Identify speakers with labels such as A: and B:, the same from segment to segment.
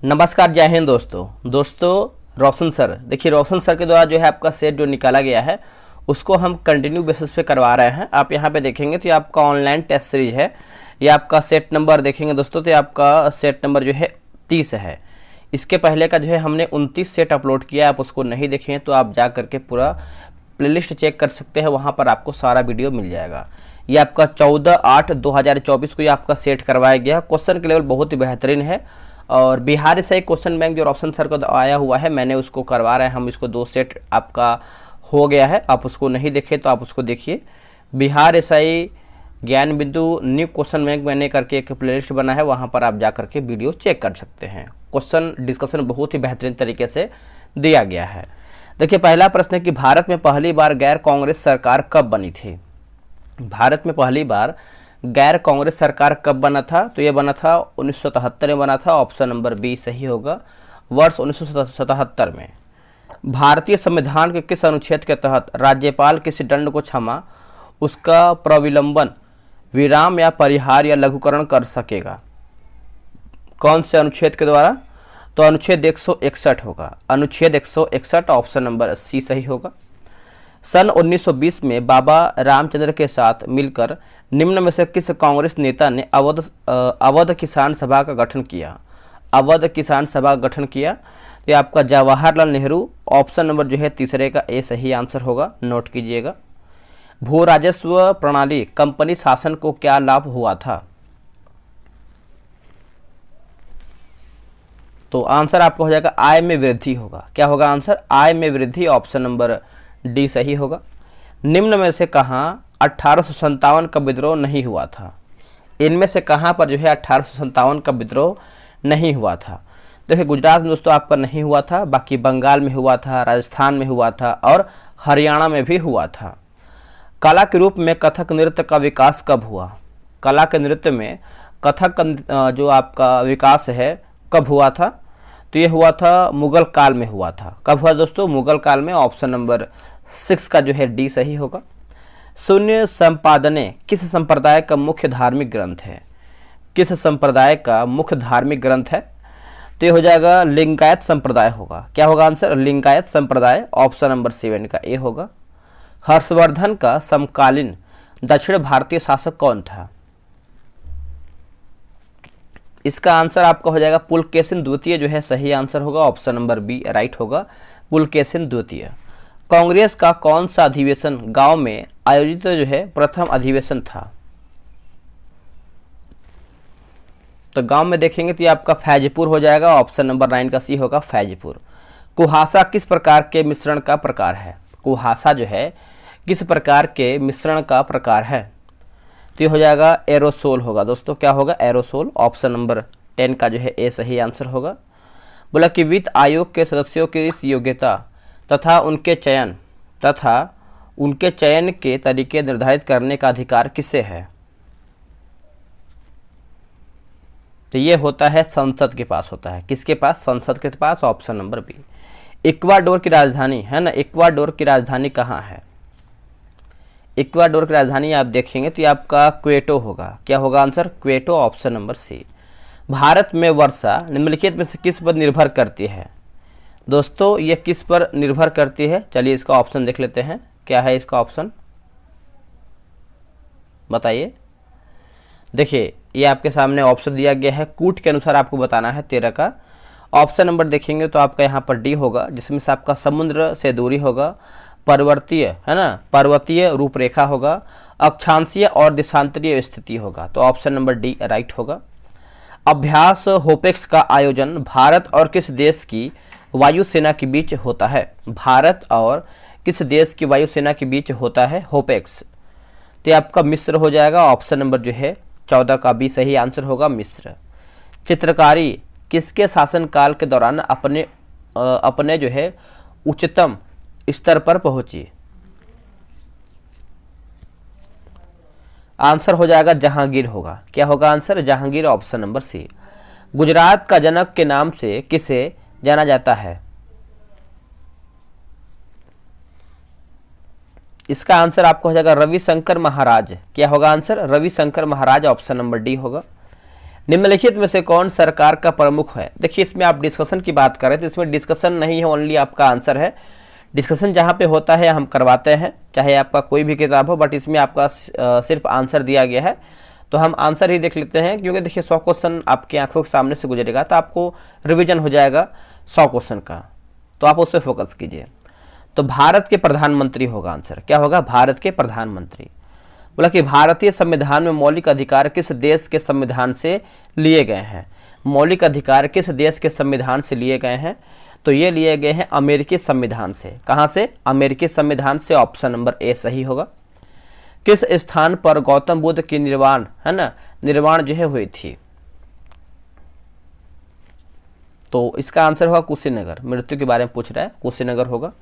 A: नमस्कार, जय हिंद दोस्तों रोशन सर, देखिए रोशन सर के द्वारा जो है आपका सेट जो निकाला गया है उसको हम कंटिन्यू बेसिस पे करवा रहे हैं। आप यहाँ पे देखेंगे तो ये आपका ऑनलाइन टेस्ट सीरीज है। ये आपका सेट नंबर देखेंगे दोस्तों तो ये आपका सेट नंबर जो है 30 है। इसके पहले का जो है हमने 29 सेट अपलोड किया। आप उसको नहीं देखें तो आप जा करके पूरा प्लेलिस्ट चेक कर सकते हैं, वहाँ पर आपको सारा वीडियो मिल जाएगा। ये आपका 14/8/2024 को ये आपका सेट करवाया गया। क्वेश्चन के लेवल बहुत ही बेहतरीन है और बिहार से क्वेश्चन बैंक जो रोशन सर को आया हुआ है मैंने उसको करवा रहे हैं हम। इसको 2 सेट आपका हो गया है। आप उसको नहीं देखे तो आप उसको देखिए। बिहार एसआई ज्ञान बिंदु न्यू क्वेश्चन बैंक मैंने करके एक प्लेलिस्ट बना है, वहाँ पर आप जा करके वीडियो चेक कर सकते हैं। क्वेश्चन डिस्कशन बहुत ही बेहतरीन तरीके से दिया गया है। देखिए पहला प्रश्न है कि भारत में पहली बार गैर कांग्रेस सरकार कब बनी थी। भारत में पहली बार गैर कांग्रेस सरकार कब बना था, तो ये बना था 1977 में बना था। ऑप्शन नंबर बी सही होगा, वर्ष 1977 में। भारतीय संविधान के किस अनुच्छेद के तहत राज्यपाल किसी दंड को क्षमा, उसका प्रविलंबन, विराम या परिहार या लघुकरण कर सकेगा? कौन से अनुच्छेद के द्वारा? तो अनुच्छेद 161 होगा। अनुच्छेद 161 ऑप्शन नंबर सी सही होगा। सन 1920 में बाबा रामचंद्र के साथ मिलकर निम्न में से किस कांग्रेस नेता ने अवध किसान सभा का गठन किया? अवध किसान सभा का गठन किया तो आपका जवाहरलाल नेहरू। ऑप्शन नंबर जो है तीसरे का ए सही आंसर होगा, नोट कीजिएगा। भू राजस्व प्रणाली कंपनी शासन को क्या लाभ हुआ था? तो आंसर आपका हो जाएगा आय में वृद्धि होगा। क्या होगा आंसर? आय में वृद्धि। ऑप्शन नंबर डी सही होगा। निम्न में से कहाँ 1857 का विद्रोह नहीं हुआ था? इनमें से कहाँ पर जो है 1857 का विद्रोह नहीं हुआ था? देखिए गुजरात में दोस्तों आपका नहीं हुआ था, बाकी बंगाल में हुआ था, राजस्थान में हुआ था और हरियाणा में भी हुआ था। कला के रूप में कथक नृत्य का विकास कब हुआ? कला के नृत्य में कथक का जो आपका विकास है कब हुआ था? तो ये हुआ था मुगल काल में हुआ था। कब हुआ दोस्तों? मुगल काल में। ऑप्शन नंबर 6 का जो है डी सही होगा। शून्य संपादने किस संप्रदाय का मुख्य धार्मिक ग्रंथ है? किस संप्रदाय का मुख्य धार्मिक ग्रंथ है? तो ये हो जाएगा लिंगायत संप्रदाय होगा। क्या होगा आंसर? लिंगायत संप्रदाय। ऑप्शन नंबर 7 का ए होगा। हर्षवर्धन का समकालीन दक्षिण भारतीय शासक कौन था? इसका आंसर आपका हो जाएगा पुलकेशिन द्वितीय जो है सही आंसर होगा। ऑप्शन नंबर बी राइट होगा, पुलकेशिन द्वितीय। कांग्रेस का कौन सा अधिवेशन गांव में आयोजित जो है प्रथम अधिवेशन था? तो गांव में देखेंगे तो ये आपका फैजपुर हो जाएगा। ऑप्शन नंबर 9 का सी होगा, फैजपुर। कुहासा किस प्रकार के मिश्रण का प्रकार है? कुहासा जो है किस प्रकार के मिश्रण का प्रकार है? तो ये हो जाएगा एरोसोल होगा दोस्तों। क्या होगा? एरोसोल। ऑप्शन नंबर 10 का जो है ए सही आंसर होगा। बोला कि वित्त आयोग के सदस्यों की इस योग्यता तथा उनके चयन के तरीके निर्धारित करने का अधिकार किससे है? तो ये होता है संसद के पास होता है। किसके पास? संसद के पास। Option number B. इक्वाडोर की राजधानी है ना, इक्वाडोर की राजधानी कहाँ है? इक्वाडोर की राजधानी आप देखेंगे तो ये आपका क्वेटो होगा। क्या होगा answer? Kyoto. Option number C. Bharat में वर्षा निम्नलिखित में से किस पर निर्भर करती है? दोस्तों ये किस पर निर्भर करती है? चलिए इसका ऑप्शन देख लेते हैं। क्या है इसका ऑप्शन, बताइए। देखिए ये आपके सामने ऑप्शन दिया गया है, कूट के अनुसार आपको बताना है 13 का। ऑप्शन नंबर देखेंगे तो आपका यहाँ पर डी होगा, जिसमें से आपका समुद्र से दूरी होगा, पर्वतीय है ना, पर्वतीय रूपरेखा होगा, अक्षांशीय और देशांतरीय स्थिति होगा। तो ऑप्शन नंबर डी राइट होगा। अभ्यास होपेक्स का आयोजन भारत और किस देश की वायुसेना के बीच होता है? भारत और किस देश की वायुसेना के बीच होता है होपेक्स? तो आपका मिस्र हो जाएगा। ऑप्शन नंबर जो है 14 का बी सही आंसर होगा, मिस्र। चित्रकारी किसके शासनकाल के दौरान अपने जो है उच्चतम स्तर पर पहुंची? आंसर हो जाएगा जहांगीर होगा। क्या होगा answer? Jahangir. Option number C. Gujarat का जनक के नाम से किसे जाना जाता है? इसका आंसर आपको हो जाएगा रविशंकर महाराज। क्या होगा आंसर? रविशंकर महाराज। ऑप्शन नंबर डी होगा। निम्नलिखित में से कौन सरकार का प्रमुख है? देखिए इसमें आप डिस्कशन की बात कर रहे थे, इसमें डिस्कशन नहीं है, ओनली आपका आंसर है। डिस्कशन जहाँ पे होता है हम करवाते हैं, चाहे आपका कोई भी किताब हो, बट इसमें आपका सिर्फ आंसर दिया गया है, तो हम आंसर ही देख लेते हैं। क्योंकि देखिए 100 क्वेश्चन आपकी आंखों के सामने से गुजरेगा तो आपको रिवीजन हो जाएगा 100 क्वेश्चन का, तो आप उस पर फोकस कीजिए। तो भारत के प्रधानमंत्री होगा आंसर, क्या होगा? भारत के प्रधानमंत्री। बोला कि भारतीय संविधान में मौलिक अधिकार किस देश के संविधान से लिए गए हैं? मौलिक अधिकार किस देश के संविधान से लिए गए हैं? तो ये लिए गए हैं अमेरिकी संविधान से। कहाँ से? अमेरिकी संविधान से। ऑप्शन नंबर ए सही होगा। किस स्थान पर गौतम बुद्ध की निर्वाण निर्वाण जो है हुई थी? तो इसका आंसर होगा कुशीनगर। मृत्यु के बारे में पूछ रहा है, कुशीनगर होगा।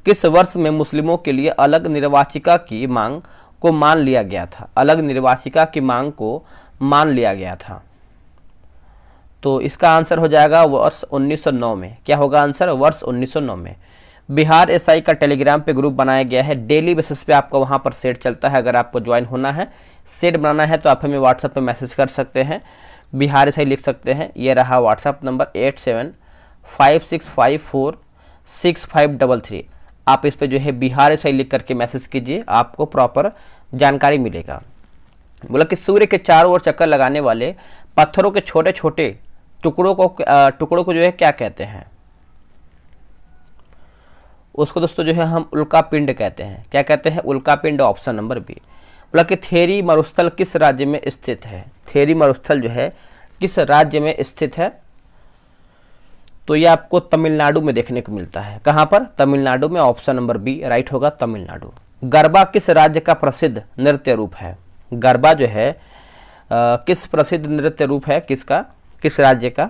A: किस वर्ष में मुस्लिमों के लिए अलग निर्वाचिका की मांग को मान लिया गया था? अलग निर्वाचिका की मांग को मान लिया गया था। तो इसका आंसर हो जाएगा वर्ष 1909 में। क्या होगा आंसर? वर्ष 1909 में। बिहार एसआई का टेलीग्राम पे ग्रुप बनाया गया है, डेली बेसिस पे आपका वहाँ पर सेट चलता है। अगर आपको ज्वाइन होना है, सेट बनाना है, तो आप हमें व्हाट्सएप पे मैसेज कर सकते हैं, बिहार एसआई लिख सकते हैं। ये रहा व्हाट्सएप नंबर 8756546533। आप इस पे जो है बिहार एसआई लिख करके मैसेज कीजिए, आपको प्रॉपर जानकारी मिलेगा। बोला कि सूर्य के चारों ओर चक्कर लगाने वाले पत्थरों के छोटे छोटे टुकड़ों को जो है क्या कहते हैं? उसको दोस्तों जो है हम उल्का पिंड कहते हैं। क्या कहते हैं? उल्का पिंड। Option number B. बोला कि थेरी मरुस्थल किस राज्य में स्थित है? थेरी मरुस्थल जो है किस राज्य में स्थित है? तो ये आपको तमिलनाडु में देखने को मिलता है। कहाँ पर? तमिलनाडु में। ऑप्शन नंबर बी राइट होगा, तमिलनाडु। गरबा किस राज्य का प्रसिद्ध नृत्य रूप है? गरबा जो है किस प्रसिद्ध नृत्य रूप है? किसका? किस राज्य का?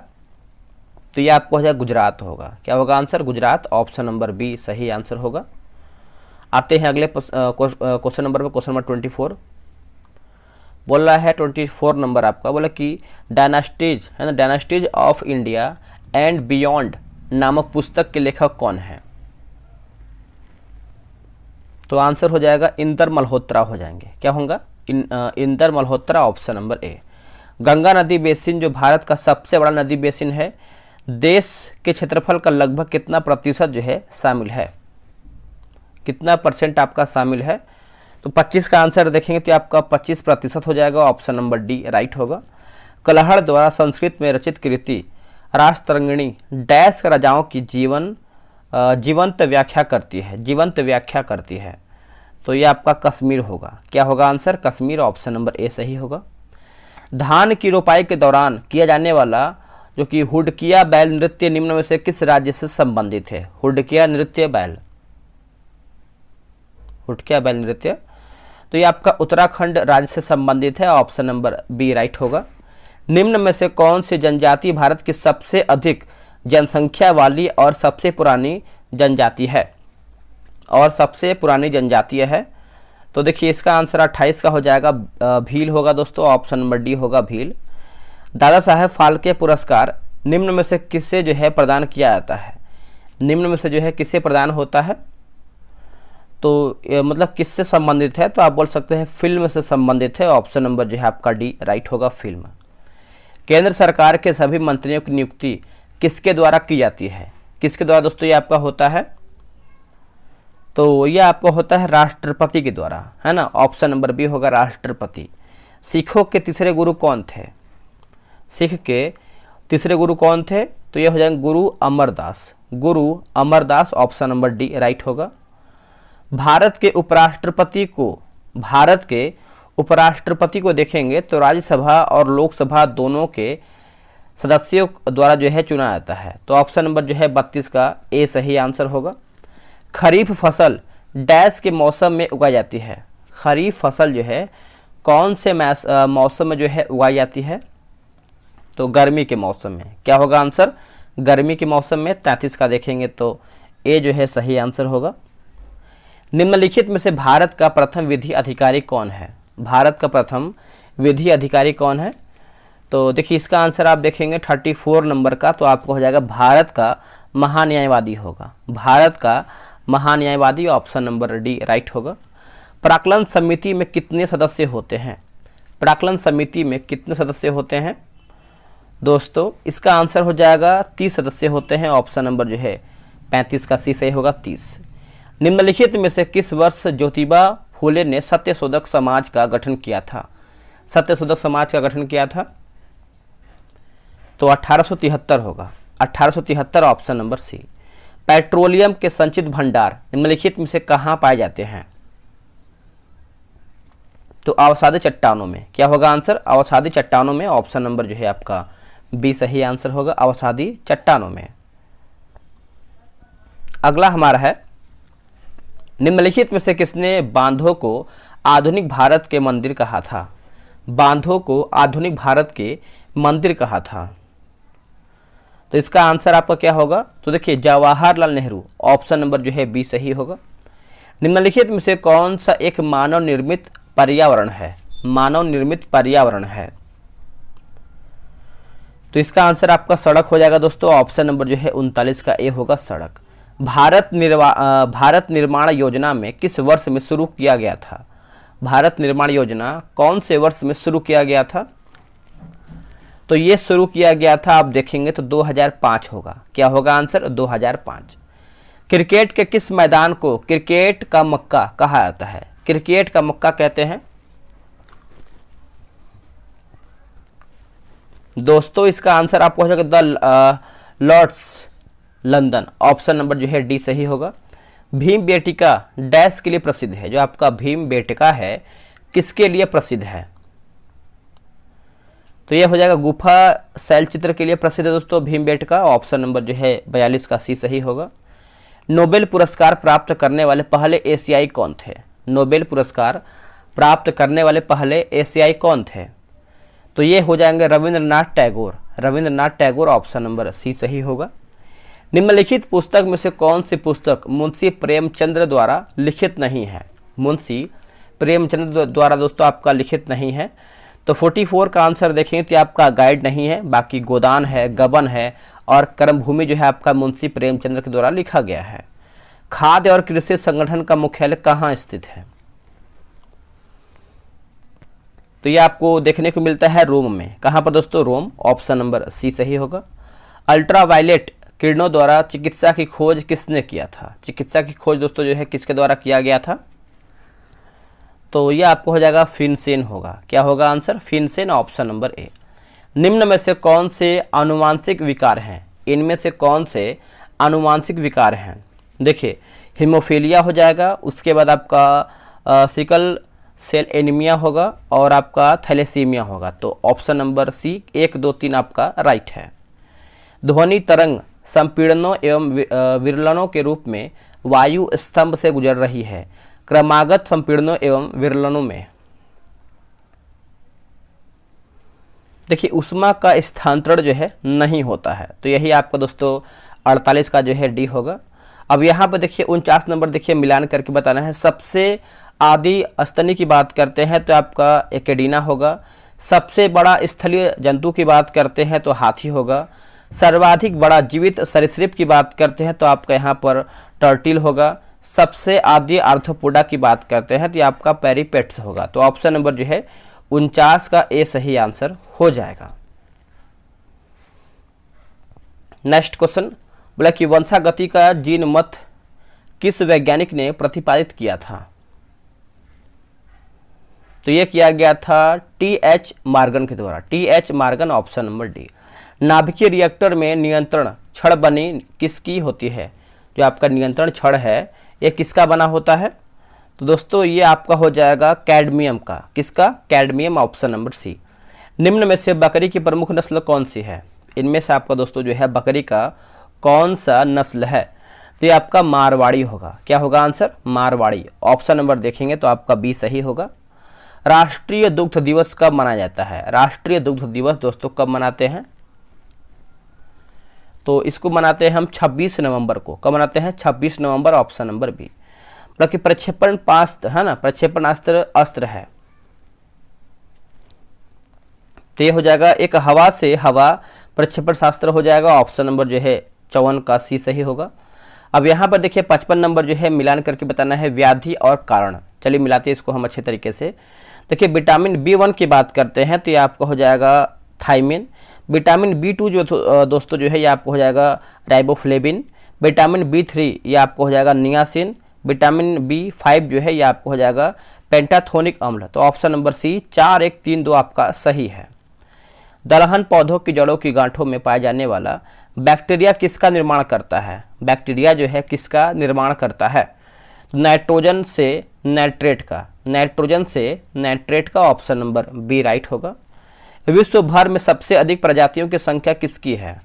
A: तो ये आपको हो जाएगा गुजरात होगा। क्या होगा answer? Gujarat. Option number B सही आंसर होगा। आते हैं अगले क्वेश्चन नंबर पर। क्वेश्चन नंबर 24 बोल रहा है, 24 नंबर आपका। बोला कि डायनास्टीज है ना, dynasties of India and beyond नामक पुस्तक के लेखक कौन है? तो आंसर हो जाएगा इंदर मल्होत्रा हो जाएंगे। क्या होगा? इंदर मल्होत्रा। ऑप्शन नंबर ए। गंगा नदी बेसिन जो भारत का सबसे बड़ा नदी बेसिन है, देश के क्षेत्रफल का लगभग कितना प्रतिशत जो है शामिल है? कितना परसेंट आपका शामिल है? तो 25 का आंसर देखेंगे तो आपका 25% हो जाएगा। ऑप्शन नंबर डी राइट होगा। कलहड़ द्वारा संस्कृत में रचित कृति राजतरंगिणी डैश राजाओं की जीवंत व्याख्या करती है। जीवंत व्याख्या करती है। तो ये आपका कश्मीर होगा। क्या होगा आंसर? कश्मीर। ऑप्शन नंबर ए सही होगा। धान की रोपाई के दौरान किया जाने वाला जो कि हुडकिया बैल नृत्य निम्न में से किस राज्य से संबंधित है? हुडकिया नृत्य बैल, हुडकिया बैल नृत्य, तो ये आपका उत्तराखंड राज्य से संबंधित है। ऑप्शन नंबर बी राइट होगा। निम्न में से कौन सी जनजाति भारत की सबसे अधिक जनसंख्या वाली और सबसे पुरानी जनजाति है? और सबसे पुरानी जनजातीय है? तो देखिए इसका आंसर 28 का हो जाएगा, भील होगा दोस्तों। ऑप्शन नंबर डी होगा भील। दादा साहेब फाल्के पुरस्कार निम्न में से किससे जो है प्रदान किया जाता है? निम्न में से जो है किससे प्रदान होता है? तो मतलब किससे संबंधित है? तो आप बोल सकते हैं फिल्म से संबंधित है। ऑप्शन नंबर जो है आपका डी राइट होगा, फिल्म। केंद्र सरकार के सभी मंत्रियों की नियुक्ति किसके द्वारा की जाती है? किसके द्वारा दोस्तों ये आपका होता है? तो ये आपको होता है राष्ट्रपति के द्वारा, है ना। ऑप्शन नंबर बी होगा राष्ट्रपति। सिखों के तीसरे गुरु कौन थे? सिख के तीसरे गुरु कौन थे? तो ये हो जाएंगे गुरु अमरदास। गुरु Amar Das. Option number D right होगा। भारत के उपराष्ट्रपति को देखेंगे तो राज्यसभा और लोकसभा दोनों के सदस्यों द्वारा जो है चुना जाता है। तो ऑप्शन नंबर जो है 32 का ए सही आंसर होगा। खरीफ फसल डैश के मौसम में उगाई जाती है? खरीफ फसल जो है कौन से मौसम में जो है उगाई जाती है? तो गर्मी के मौसम में। क्या होगा आंसर? गर्मी के मौसम में। 33 का देखेंगे तो ए जो है सही आंसर होगा। निम्नलिखित में से भारत का प्रथम विधि अधिकारी कौन है? भारत का प्रथम विधि अधिकारी कौन है? तो देखिए इसका आंसर आप देखेंगे 34 नंबर का, तो आपको हो जाएगा भारत का महान्यायवादी होगा। भारत का महान्यायवादी। ऑप्शन नंबर डी राइट होगा। प्राक्कलन समिति में कितने सदस्य होते हैं? प्राक्कलन समिति में कितने सदस्य होते हैं? दोस्तों इसका आंसर हो जाएगा 30 सदस्य होते हैं, ऑप्शन नंबर जो है 35 का सी सही होगा 30। निम्नलिखित में से किस वर्ष ज्योतिबा फूले ने सत्यशोधक समाज का गठन किया था? सत्यशोधक समाज का गठन किया था तो 1873 होगा, 1873 ऑप्शन नंबर सी। पेट्रोलियम के संचित भंडार निम्नलिखित में से कहाँ पाए जाते हैं? तो अवसादी चट्टानों में। क्या होगा आंसर? अवसादी चट्टानों में, ऑप्शन नंबर जो है आपका बी सही आंसर होगा, अवसादी चट्टानों में। अगला हमारा है, निम्नलिखित में से किसने बांधों को आधुनिक भारत के मंदिर कहा था? बांधों को आधुनिक भारत के मंदिर कहा था, तो इसका आंसर आपका क्या होगा? तो देखिए जवाहरलाल नेहरू, ऑप्शन नंबर जो है बी सही होगा। निम्नलिखित में से कौन सा एक मानव निर्मित पर्यावरण है? मानव निर्मित पर्यावरण है, तो इसका आंसर आपका सड़क हो जाएगा दोस्तों, ऑप्शन नंबर जो है 39 का ए होगा, सड़क। भारत निर्माण योजना में किस वर्ष में शुरू किया गया था? भारत निर्माण योजना कौन से वर्ष में शुरू किया गया था? तो ये शुरू किया गया था, आप देखेंगे तो 2005 होगा। क्या होगा आंसर? 2005। क्रिकेट के किस मैदान को क्रिकेट का मक्का कहा जाता है? क्रिकेट का मक्का कहते हैं दोस्तों, इसका आंसर आपको हो जाएगा the Lord's London, option number जो है डी सही होगा। भीम बेटिका डैश के लिए प्रसिद्ध है? जो आपका भीम बेटिका है किसके लिए प्रसिद्ध है? तो यह हो जाएगा गुफा शैल चित्र के लिए प्रसिद्ध है दोस्तों भीम बेटिका, ऑप्शन नंबर जो है 42 का सी सही होगा। नोबेल पुरस्कार प्राप्त करने वाले पहले एशियाई कौन थे? नोबेल पुरस्कार प्राप्त करने वाले पहले एशियाई कौन थे? तो ये हो जाएंगे Rabindranath Tagore, Rabindranath Tagore, option number C सही होगा। निम्नलिखित पुस्तक में से कौन सी पुस्तक मुंशी प्रेमचंद्र द्वारा लिखित नहीं है? मुंशी प्रेमचंद्र द्वारा दोस्तों आपका लिखित नहीं है, तो 44 का आंसर देखेंगे तो आपका गाइड नहीं है, बाकी गोदान है, गबन है और कर्मभूमि जो है आपका मुंशी प्रेमचंद्र के द्वारा लिखा गया है। खाद्य और कृषि संगठन का मुख्यालय कहाँ स्थित है? तो ये आपको देखने को मिलता है रोम में। कहाँ पर दोस्तों? रोम, ऑप्शन नंबर सी सही होगा। अल्ट्रावायलेट किरणों द्वारा चिकित्सा की खोज किसने किया था? चिकित्सा की खोज दोस्तों जो है किसके द्वारा किया गया था? तो ये आपको हो जाएगा फिनसेन होगा। क्या होगा answer? Finsen, option number A. निम्न में से कौन से आनुवांशिक विकार हैं? इनमें से कौन से आनुवांशिक विकार हैं? देखिए हीमोफीलिया हो जाएगा, उसके बाद आपका सिकल सेल एनीमिया होगा और आपका थैलेसीमिया होगा, तो ऑप्शन नंबर सी 1, 2, 3 आपका राइट है। ध्वनि तरंग संपीड़नों एवं विरलनों के रूप में वायु स्तंभ से गुजर रही है, क्रमागत संपीड़नों एवं विरलनों में। देखिए उष्मा का स्थानांतरण जो है नहीं होता है, तो यही आपका दोस्तों 48 का जो है डी होगा। अब यहाँ पर देखिए 49 नंबर देखिए मिलान करके बताना है। सबसे आदि स्तनी की बात करते हैं तो आपका एकेडिना होगा। सबसे बड़ा स्थलीय जंतु की बात करते हैं तो हाथी होगा। सर्वाधिक बड़ा जीवित सरीसृप की बात करते हैं तो आपका यहाँ पर टर्टिल होगा। सबसे आदि आर्थ्रोपोडा की बात करते हैं तो आपका पेरिपेट्स होगा, तो ऑप्शन नंबर जो है 49 का ए सही आंसर हो जाएगा। नेक्स्ट क्वेश्चन बोला कि वंशागति का जीन मत किस वैज्ञानिक ने प्रतिपादित किया था? तो यह किया गया था टी.एच. मार्गन के द्वारा, TH. Morgan, option number D. नाभिकीय रिएक्टर में नियंत्रण छड़ बनी किसकी होती है? जो आपका नियंत्रण छड़ है ये किसका बना होता है? तो दोस्तों ये आपका हो जाएगा कैडमियम का। किसका? Cadmium, option number C. निम्न में से बकरी की प्रमुख नस्ल कौन सी है? इनमें से आपका दोस्तों जो है बकरी का कौन सा नस्ल है? तो ये आपका मारवाड़ी होगा। क्या होगा आंसर? मारवाड़ी, ऑप्शन नंबर देखेंगे तो आपका बी सही होगा। राष्ट्रीय दुग्ध दिवस कब मनाया जाता है? राष्ट्रीय दुग्ध दिवस दोस्तों कब मनाते हैं? तो इसको मनाते हैं हम 26 नवंबर को। कब मनाते हैं? 26 नवंबर, ऑप्शन नंबर बी। मतलब कि प्रक्षेपण पास्त्र है ना, प्रक्षेपणास्त्र अस्त्र है, तो ये हो जाएगा एक हवा से हवा प्रक्षेपण शास्त्र हो जाएगा, ऑप्शन नंबर जो है 54 का सी सही होगा। अब यहाँ पर देखिए 55 नंबर जो है मिलान करके बताना है व्याधि और कारण। चलिए मिलाते हैं इसको हम अच्छे तरीके से। देखिए विटामिन B1 की बात करते हैं तो ये आपका हो जाएगा थायमिन। विटामिन B2 जो दोस्तों जो है ये आपको हो जाएगा राइबोफ्लेविन। विटामिन B3 ये आपको हो जाएगा नियासिन। विटामिन B5 जो है ये आपको हो जाएगा पेंटाथोनिक अम्ल। तो ऑप्शन नंबर सी 4, 1, 3, 2 आपका सही है। दलहन पौधों की जड़ों की गांठों में पाया जाने वाला बैक्टीरिया किसका निर्माण करता है? बैक्टीरिया जो है किसका निर्माण करता है? नाइट्रोजन से नाइट्रेट का, नाइट्रोजन से नाइट्रेट का ऑप्शन नंबर बी राइट होगा। विश्व भर में सबसे अधिक प्रजातियों की संख्या किसकी है?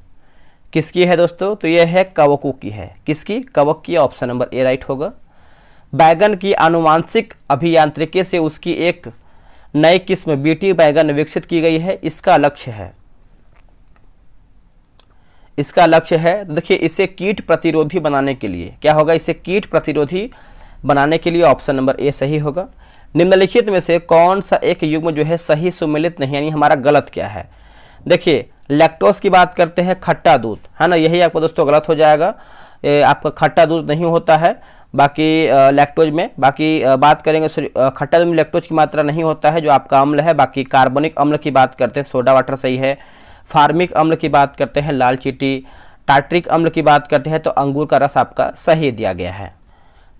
A: किसकी है दोस्तों? तो यह है कवकों की है। किसकी? कवक की, ऑप्शन नंबर ए राइट होगा। बैगन की आनुवांशिक अभियांत्रिकी से उसकी एक नई किस्म बीटी बैगन विकसित की गई है। इसका लक्ष्य है, इसका लक्ष्य है देखिए इसे कीट प्रतिरोधी बनाने के लिए, क्या होगा? इसे कीट प्रतिरोधी बनाने के लिए ऑप्शन नंबर ए सही होगा। निम्नलिखित में से कौन सा एक युग्म जो है सही सुमेलित नहीं, यानी हमारा गलत क्या है? देखिए लैक्टोज की बात करते हैं, खट्टा दूध है ना, यही आपको दोस्तों गलत हो जाएगा। आपका खट्टा दूध नहीं होता है बाकी लैक्टोज में। बाकी बात करेंगे खट्टा दूध में लैक्टोज की मात्रा नहीं होता है जो आपका अम्ल है। बाकी कार्बनिक अम्ल की बात करते हैं, सोडा वाटर सही है। फार्मिक अम्ल की बात करते हैं, लाल चींटी। टार्ट्रिक अम्ल की बात करते हैं तो अंगूर का रस आपका सही दिया गया है।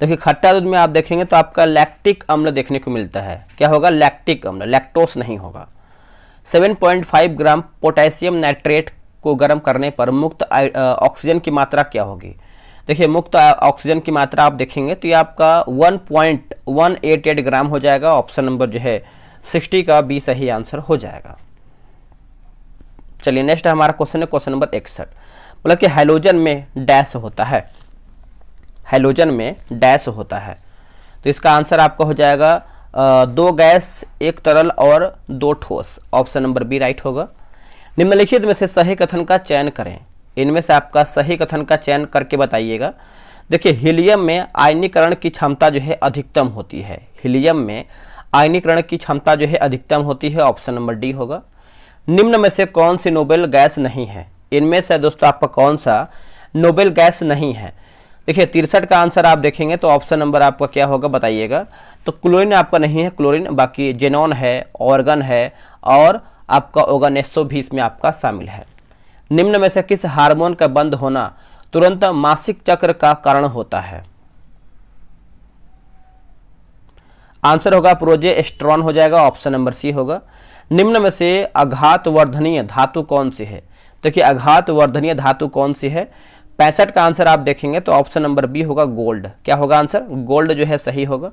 A: देखिए खट्टा दूध में आप देखेंगे तो आपका लैक्टिक अम्ल देखने को मिलता है। क्या होगा? लैक्टिक अम्ल, लैक्टोस नहीं होगा। 7.5 ग्राम पोटेशियम नाइट्रेट को गर्म करने पर मुक्त ऑक्सीजन की मात्रा क्या होगी? देखिए मुक्त ऑक्सीजन की मात्रा आप देखेंगे तो ये आपका 1.188 ग्राम हो जाएगा। ऑप्शन नंबर जो है 60 का बी सही आंसर हो जाएगा। चलिए नेक्स्ट हमारा क्वेश्चन है क्वेश्चन नंबर 61। बोला कि हैलोजन में डैश होता है, हैलोजन में डैश होता है। तो इसका आंसर आपका हो जाएगा 2 गैस, 1 तरल और 2 ठोस। ऑप्शन नंबर बी राइट होगा। निम्नलिखित में से सही कथन का चयन करें। इनमें से आपका सही कथन का चयन करके बताइएगा। देखिए हीलियम में आयनीकरण की क्षमता जो है अधिकतम होती है। हीलियम में आयनीकरण की क्षमता जो है अधिकतम होती है। ऑप्शन नंबर डी होगा। निम्न में से कौन सी नोबेल गैस नहीं है? इनमें से दोस्तों आपका कौन सा नोबेल गैस नहीं है? देखिए 63 का आंसर आप देखेंगे तो ऑप्शन नंबर आपका क्या होगा बताइएगा। तो क्लोरीन आपका नहीं है, क्लोरीन। बाकी जेनॉन है, ऑर्गन है और आपका ओगानेसो भी इसमें आपका शामिल है। निम्न में से किस हार्मोन का बंद होना तुरंत मासिक चक्र का कारण होता है? आंसर होगा प्रोजेस्टेरॉन हो जाएगा। ऑप्शन नंबर सी होगा। निम्न में से आघात वर्धनीय धातु कौन सी है? देखिए आघात वर्धनीय धातु कौन सी है? 65 का आंसर आप देखेंगे तो ऑप्शन नंबर बी होगा गोल्ड। क्या होगा आंसर? गोल्ड जो है सही होगा।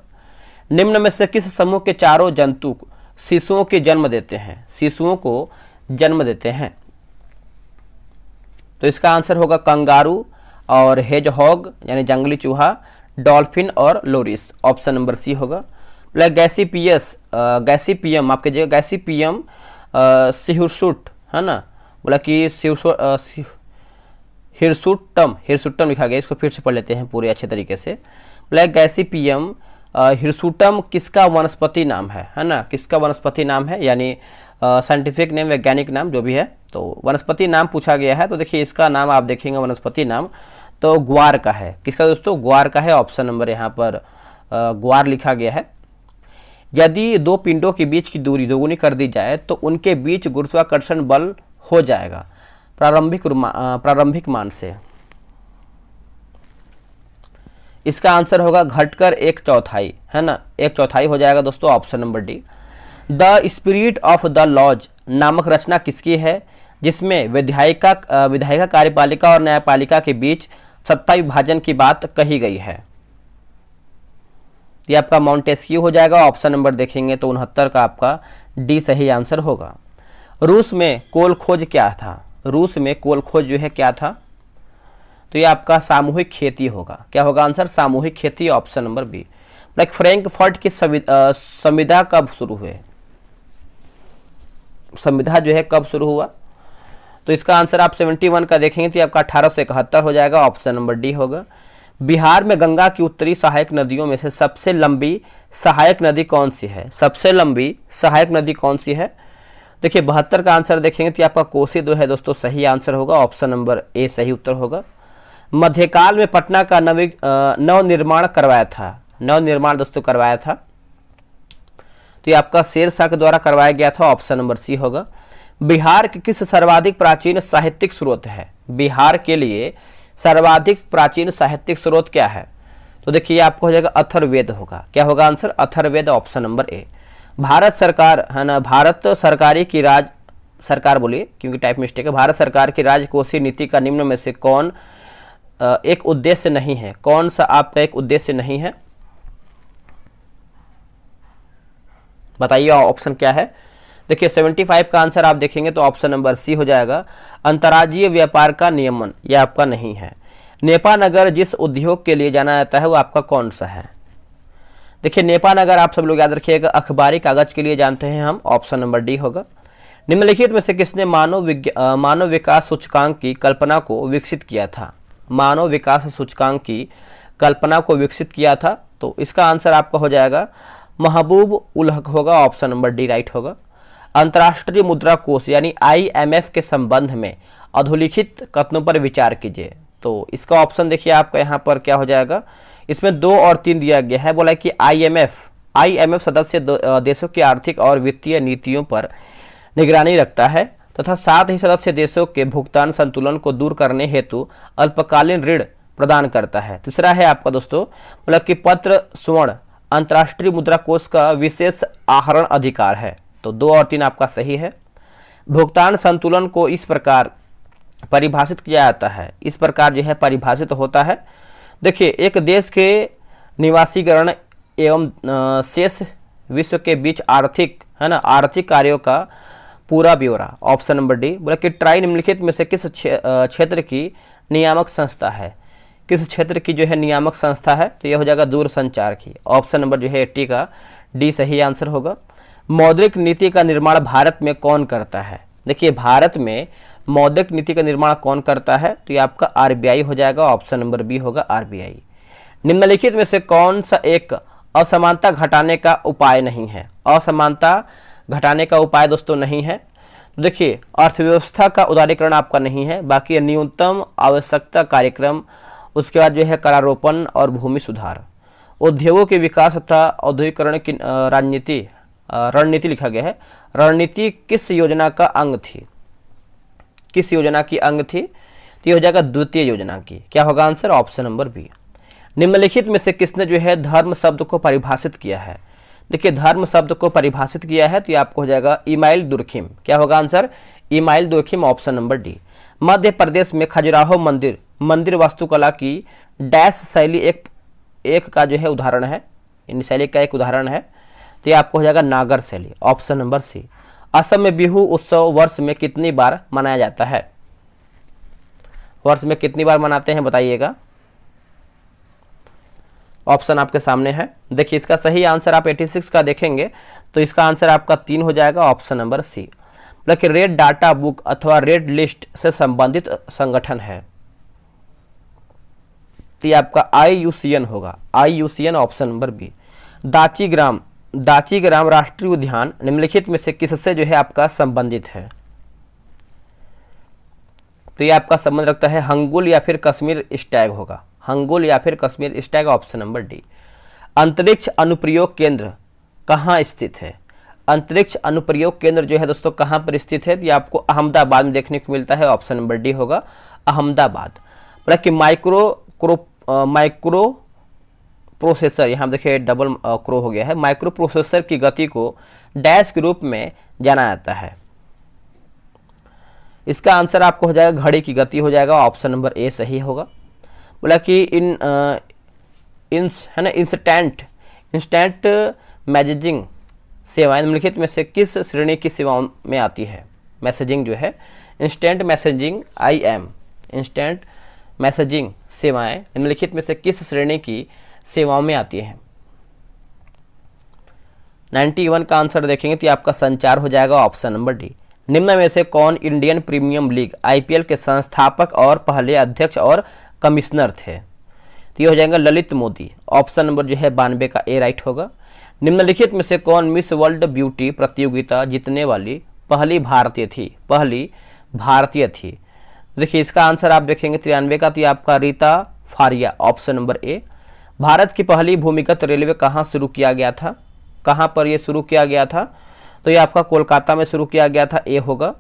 A: निम्न में से किस समूह के चारों जंतु शिशुओं के जन्म देते हैं? शिशुओं को जन्म देते हैं। तो इसका आंसर होगा कंगारू और हेजहॉग यानी जंगली चूहा, डॉल्फिन और लोरिस। ऑप्शन नंबर सी होगा। गैसीपियम आपके जगह गैसीपियम सिहुरसुट है ना, बोला कि हिरसुटम लिखा गया। इसको फिर से पढ़ लेते हैं पूरे अच्छे तरीके से। ब्लैक गैसीपियम हिरसुटम किसका वनस्पति नाम है ना? किसका वनस्पति नाम है, यानी साइंटिफिक नेम, वैज्ञानिक नाम जो भी है। तो वनस्पति नाम पूछा गया है तो देखिए इसका नाम आप देखेंगे वनस्पति नाम तो ग्वार का है। किसका दोस्तों? ग्वार का है। ऑप्शन नंबर यहाँ पर ग्वार लिखा गया है। यदि 2 पिंडों के बीच की दूरी दोगुनी कर दी जाए तो उनके बीच गुरुत्वाकर्षण बल हो जाएगा प्रारंभिक मान से। इसका आंसर होगा घटकर 1/4 है ना, 1/4 हो जाएगा दोस्तों। Option number D. The spirit of the laws नामक रचना किसकी है जिसमें विधायिका कार्यपालिका और न्यायपालिका के बीच सत्ता विभाजन की बात कही गई है? ये आपका मॉन्टेस्क्यू हो जाएगा। ऑप्शन नंबर देखेंगे तो 69 का आपका डी सही आंसर होगा। रूस में कोल खोज क्या था? रूस में कोल खोज जो है क्या था? तो ये आपका सामूहिक खेती होगा। क्या होगा आंसर? सामूहिक खेती। Option number B. Like Frankfurt की संविदा कब शुरू हुए? संविदा जो है कब शुरू हुआ? तो इसका आंसर आप 71 का देखेंगे तो आपका 1871 हो जाएगा। ऑप्शन नंबर डी होगा। बिहार में गंगा की उत्तरी सहायक नदियों में से सबसे लंबी सहायक नदी कौन सी है? सबसे लंबी सहायक नदी कौन सी है? देखिए 72 का आंसर देखेंगे तो आपका कोसी जो है दोस्तों सही आंसर होगा। ऑप्शन नंबर ए सही उत्तर होगा। मध्यकाल में पटना का नवनिर्माण करवाया था। नवनिर्माण दोस्तों करवाया था तो ये आपका शेरशाह के द्वारा करवाया गया था। ऑप्शन नंबर सी होगा। बिहार के किस सर्वाधिक प्राचीन साहित्यिक स्रोत है? बिहार के लिए सर्वाधिक प्राचीन साहित्यिक स्रोत क्या है? तो देखिए आपको हो जाएगा अथर्ववेद होगा। क्या होगा आंसर? अथर्ववेद, ऑप्शन नंबर ए। भारत सरकार है ना, भारत सरकारी की सरकार बोलिए क्योंकि टाइप मिस्टेक है। भारत सरकार की राजकोषीय नीति का निम्न में से कौन एक उद्देश्य नहीं है? कौन सा आपका एक उद्देश्य नहीं है? बताइए ऑप्शन क्या है। देखिए 75 का आंसर आप देखेंगे तो ऑप्शन नंबर सी हो जाएगा, अंतर्राज्यीय व्यापार का नियमन। यह आपका नहीं है। नेपानगर जिस उद्योग के लिए जाना जाता है वो आपका कौन सा है? देखिए नेपानगर आप सब लोग याद रखिएगा, अखबारी कागज के लिए जानते हैं हम, ऑप्शन नंबर डी होगा। निम्नलिखित में से किसने मानव विकास सूचकांक की कल्पना को विकसित किया था? मानव विकास सूचकांक की कल्पना को विकसित किया था, तो इसका आंसर आपका हो जाएगा महबूब उल हक होगा, ऑप्शन नंबर डी राइट होगा। अंतर्राष्ट्रीय मुद्रा कोष यानी IMF के संबंध में अधोलिखित कथनों पर विचार कीजिए। तो इसका ऑप्शन देखिए आपका यहाँ पर क्या हो जाएगा, इसमें 2 और 3 दिया गया है। बोला कि IMF सदस्य देशों की आर्थिक और वित्तीय नीतियों पर निगरानी रखता है तथा साथ ही सदस्य देशों के भुगतान संतुलन को दूर करने हेतु अल्पकालीन ऋण प्रदान करता है। तीसरा है आपका दोस्तों, मतलब कि पत्र स्वर्ण अंतर्राष्ट्रीय मुद्रा कोष का विशेष आहरण अधिकार है। तो 2 और 3 आपका सही है। भुगतान संतुलन को इस प्रकार परिभाषित किया जाता है, इस प्रकार जो है परिभाषित होता है। देखिए एक देश के निवासीकरण एवं शेष विश्व के बीच आर्थिक है ना, आर्थिक कार्यों का पूरा ब्यौरा, ऑप्शन नंबर डी। बोला कि ट्राई निम्नलिखित में से किस क्षेत्र की नियामक संस्था है? किस क्षेत्र की जो है नियामक संस्था है? तो यह हो जाएगा दूरसंचार की, ऑप्शन नंबर जो है 80 का डी सही आंसर होगा। मौद्रिक नीति का निर्माण भारत में कौन करता है? देखिए भारत में मौद्रिक नीति का निर्माण कौन करता है? तो ये आपका RBI हो जाएगा, ऑप्शन नंबर बी होगा RBI। निम्नलिखित में से कौन सा एक असमानता घटाने का उपाय नहीं है? असमानता घटाने का उपाय दोस्तों नहीं है। देखिए अर्थव्यवस्था का उदारीकरण आपका नहीं है, बाकी न्यूनतम आवश्यकता कार्यक्रम, उसके बाद जो है करारोपण और भूमि सुधार, उद्योगों के विकास तथा औद्योगिकरण की रणनीति लिखा गया है। रणनीति किस योजना का अंग थी? किस योजना की अंग थी? तो ये हो जाएगा द्वितीय योजना की। क्या होगा आंसर? Option number B. निम्नलिखित में से किसने जो है धर्म शब्द को परिभाषित किया है? देखिए धर्म शब्द को परिभाषित किया है तो ये आपको हो जाएगा इमाइल दुर्खिम। क्या होगा answer? Emile Durkheim, option number D. Madhya Pradesh में खजुराहो मंदिर वास्तुकला की डैश शैली एक का जो है उदाहरण है, इन शैली का एक उदाहरण है, तो ये आपको हो जाएगा नागर शैली, ऑप्शन नंबर सी। असम में बिहू उत्सव वर्ष में कितनी बार मनाया जाता है? वर्ष में कितनी बार मनाते हैं बताइएगा, ऑप्शन आपके सामने है। देखिए इसका सही आंसर आप 86 का देखेंगे तो इसका आंसर आपका 3 हो जाएगा, ऑप्शन नंबर सी। मतलब रेड डाटा बुक अथवा रेड लिस्ट से संबंधित संगठन है तो ये आपका IUCN होगा, IUCN, ऑप्शन नंबर बी। दाची ग्राम राष्ट्रीय उद्यान निम्नलिखित में से किससे जो है आपका संबंधित है? तो ये आपका संबंध रखता है हंगुल या फिर कश्मीर स्टैग होगा, हंगुल या फिर Kashmir Stag, option number D. अंतरिक्ष अनुप्रयोग केंद्र कहाँ स्थित है? अंतरिक्ष अनुप्रयोग केंद्र जो है दोस्तों कहाँ पर स्थित है? ये आपको अहमदाबाद में देखने को मिलता है, ऑप्शन नंबर डी होगा अहमदाबाद। मतलब कि माइक्रो प्रोसेसर, यहाँ देखिए डबल क्रो हो गया है, माइक्रो प्रोसेसर की गति को डैश के रूप में जाना जाता है। इसका आंसर आपको हो जाएगा घड़ी की गति हो जाएगा, ऑप्शन नंबर ए सही होगा। बोला कि इंस्टेंट मैसेजिंग सेवाएं निम्नलिखित में से किस श्रेणी की सेवाओं में आती है? मैसेजिंग जो है इंस्टेंट मैसेजिंग इंस्टेंट मैसेजिंग सेवाएं निम्नलिखित में से किस श्रेणी की सेवाओं में आती है? 91 का आंसर देखेंगे तो आपका संचार हो जाएगा, ऑप्शन नंबर डी। निम्न में से कौन इंडियन प्रीमियम लीग IPL के संस्थापक और पहले अध्यक्ष और कमिश्नर थे? तो ये हो जाएगा ललित मोदी, ऑप्शन नंबर जो है 92 का ए राइट होगा। निम्नलिखित में से कौन मिस वर्ल्ड ब्यूटी प्रतियोगिता जीतने वाली पहली भारतीय थी? देखिए इसका आंसर आप देखेंगे 93 का, तो ये आपका रीता फारिया, ऑप्शन नंबर ए। भारत की पहली भूमिगत रेलवे कहाँ शुरू किया गया था? कहाँ पर ये शुरू किया गया था? तो ये आपका कोलकाता में शुरू किया गया था, ए होगा।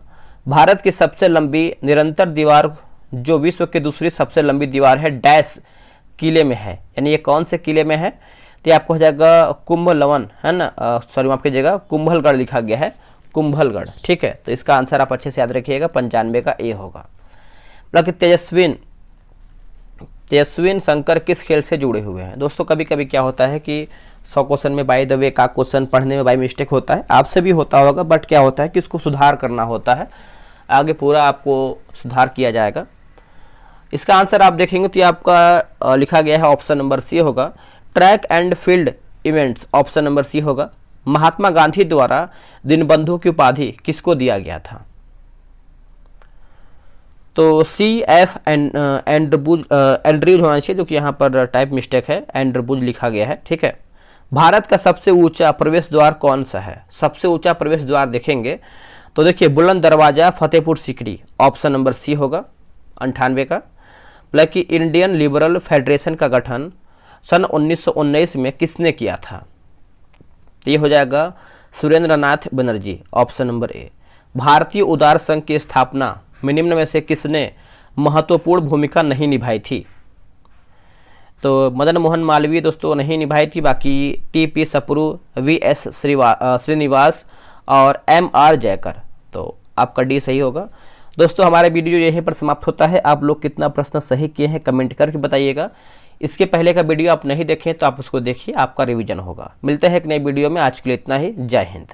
A: भारत की सबसे लंबी निरंतर दीवार जो विश्व की दूसरी सबसे लंबी दीवार है डैश किले में है, यानी ये कौन से किले में है, तो ये आपको हो जाएगा कुंभलवन, है ना, सॉरी माफ कीजिएगा, कुंभलगढ़ लिखा गया है, कुंभलगढ़। ठीक है, तो इसका आंसर आप अच्छे से याद रखिएगा, 95 का ए होगा। बाकी तेजस्विन शंकर किस खेल से जुड़े हुए हैं। दोस्तों कभी कभी क्या होता है कि 100 क्वेश्चन में बाय द वे का क्वेश्चन पढ़ने में बाय मिस्टेक होता है, आपसे भी होता होगा, बट क्या होता है कि उसको सुधार करना होता है, आगे पूरा आपको सुधार किया जाएगा। इसका आंसर आप देखेंगे तो ये आपका लिखा गया है ऑप्शन नंबर सी होगा, track and field events, option number C होगा। महात्मा गांधी द्वारा दीनबंधु की उपाधि किसको दिया गया था, तो CF एंड्रयूज होना चाहिए, जो कि यहाँ पर टाइप मिस्टेक है, एंड्रयूज लिखा गया है। ठीक है, भारत का सबसे ऊंचा प्रवेश द्वार कौन सा है, सबसे ऊंचा प्रवेश द्वार देखेंगे तो देखिए Buland Darwaza Fatehpur Sikri, option number C होगा 98 का। मतलब कि इंडियन लिबरल फेडरेशन का गठन सन 1919 में किसने किया था, तो ये हो जाएगा सुरेंद्र नाथ बनर्जी, ऑप्शन नंबर ए। भारतीय उदार संघ की स्थापना में निम्न में से किसने महत्वपूर्ण भूमिका नहीं निभाई थी, तो मदन मोहन मालवीय दोस्तों नहीं निभाई थी, बाकी TP सप्रू, VS श्रीनिवास और MR जयकर, तो आपका डी सही होगा। दोस्तों हमारा वीडियो यहीं पर समाप्त होता है। आप लोग कितना प्रश्न सही किए हैं कमेंट करके बताइएगा। इसके पहले का वीडियो आप नहीं देखें तो आप उसको देखिए, आपका रिवीजन होगा। मिलते हैं एक नई वीडियो में, आज के लिए इतना ही, जय हिंद।